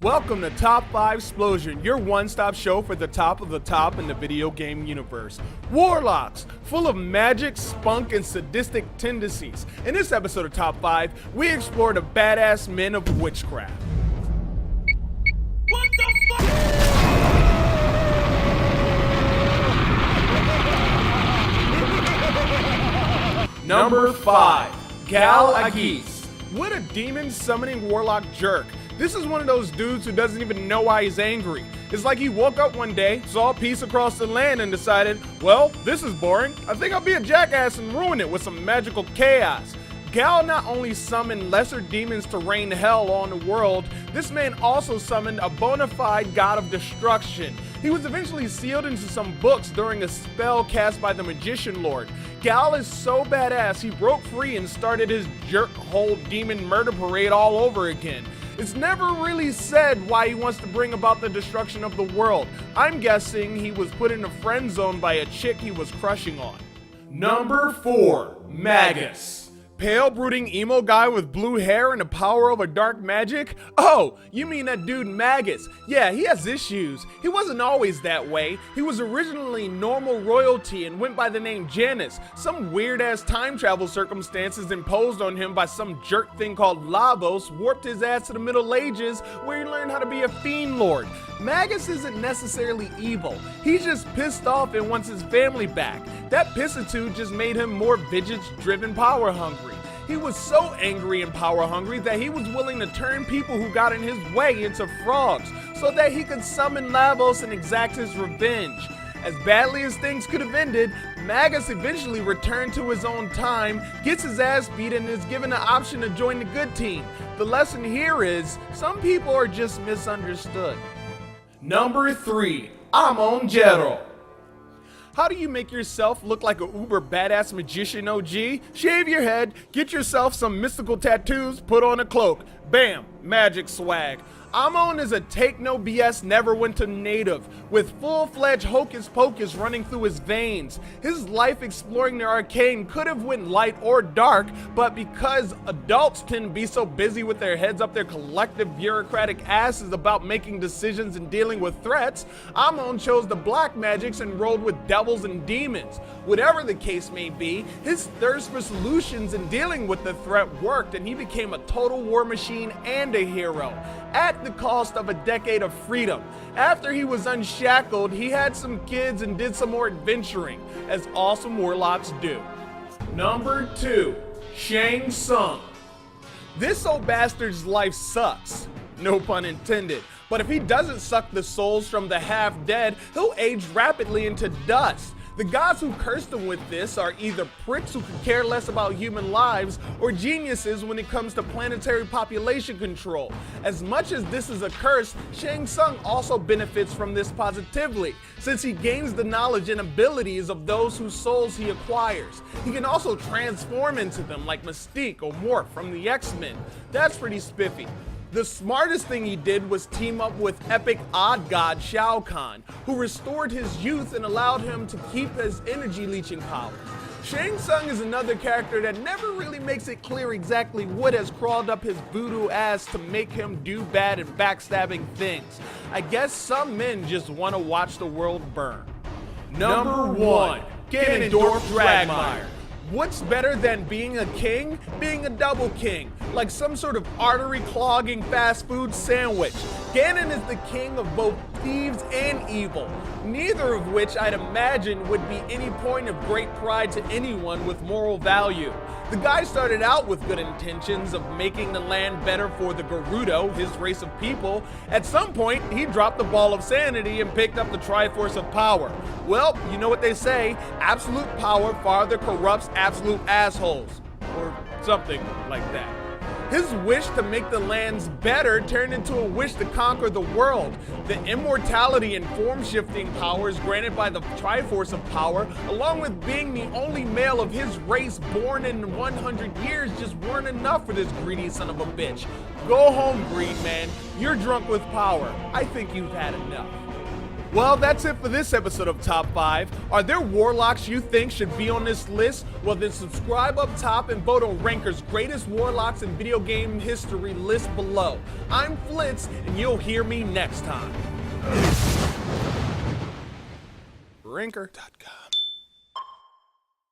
Welcome to Top 5 Explosion, your one-stop show for the top of the top in the video game universe. Warlocks, full of magic, spunk, and sadistic tendencies. In this episode of Top 5, we explore the badass men of witchcraft. What the fuck? Number 5, Gal Agis. What a demon summoning warlock jerk. This is one of those dudes who doesn't even know why he's angry. It's like he woke up one day, saw peace across the land, and decided, well, this is boring. I think I'll be a jackass and ruin it with some magical chaos. Gal not only summoned lesser demons to rain hell on the world, this man also summoned a bona fide god of destruction. He was eventually sealed into some books during a spell cast by the Magician Lord. Gal is so badass, he broke free and started his jerk-hole demon murder parade all over again. It's never really said why he wants to bring about the destruction of the world. I'm guessing he was put in a friend zone by a chick he was crushing on. Number 4, Magus. Pale, brooding emo guy with blue hair and the power of a dark magic? Oh, you mean that dude Magus. Yeah, he has issues. He wasn't always that way. He was originally normal royalty and went by the name Janus. Some weird-ass time travel circumstances imposed on him by some jerk thing called Lavos warped his ass to the Middle Ages, where he learned how to be a fiend lord. Magus isn't necessarily evil. He's just pissed off and wants his family back. That pissitude just made him more vengeance-driven, power-hungry. He was so angry and power-hungry that he was willing to turn people who got in his way into frogs so that he could summon Lavos and exact his revenge. As badly as things could have ended, Magus eventually returned to his own time, gets his ass beat, and is given the option to join the good team. The lesson here is, some people are just misunderstood. Number 3, Amon Jero. How do you make yourself look like a uber badass magician OG? Shave your head, get yourself some mystical tattoos, put on a cloak. Bam, magic swag. Amon is a take no BS Neverwinter native with full-fledged hocus pocus running through his veins. His life exploring the arcane could have went light or dark, but because adults tend to be so busy with their heads up their collective bureaucratic asses about making decisions and dealing with threats, Amon chose the black magics and rolled with devils and demons. Whatever the case may be, his thirst for solutions and dealing with the threat worked, and he became a total war machine and a hero, at the cost of a decade of freedom. After he was unshackled, he had some kids and did some more adventuring, as awesome warlocks do. Number 2, Shang Tsung. This old bastard's life sucks, no pun intended, but if he doesn't suck the souls from the half-dead, he'll age rapidly into dust. The gods who cursed him with this are either pricks who could care less about human lives or geniuses when it comes to planetary population control. As much as this is a curse, Shang Tsung also benefits from this positively, since he gains the knowledge and abilities of those whose souls he acquires. He can also transform into them like Mystique or Morph from the X-Men. That's pretty spiffy. The smartest thing he did was team up with epic odd god Shao Kahn, who restored his youth and allowed him to keep his energy leeching powers. Shang Tsung is another character that never really makes it clear exactly what has crawled up his voodoo ass to make him do bad and backstabbing things. I guess some men just want to watch the world burn. Number 1, Ganondorf Dragmire. What's better than being a king? Being a double king, like some sort of artery-clogging fast food sandwich. Ganon is the king of both thieves and evil, neither of which I'd imagine would be any point of great pride to anyone with moral value. The guy started out with good intentions of making the land better for the Gerudo, his race of people. At some point, he dropped the ball of sanity and picked up the Triforce of Power. Well, you know what they say, absolute power farther corrupts absolute assholes, or something like that. His wish to make the lands better turned into a wish to conquer the world. The immortality and form-shifting powers granted by the Triforce of Power, along with being the only male of his race born in 100 years, just weren't enough for this greedy son of a bitch. Go home, greed man. You're drunk with power. I think you've had enough. Well, that's it for this episode of Top 5. Are there Warlocks you think should be on this list? Well, then subscribe up top and vote on Ranker's greatest Warlocks in video game history list below. I'm Flitz, and you'll hear me next time. Ranker.com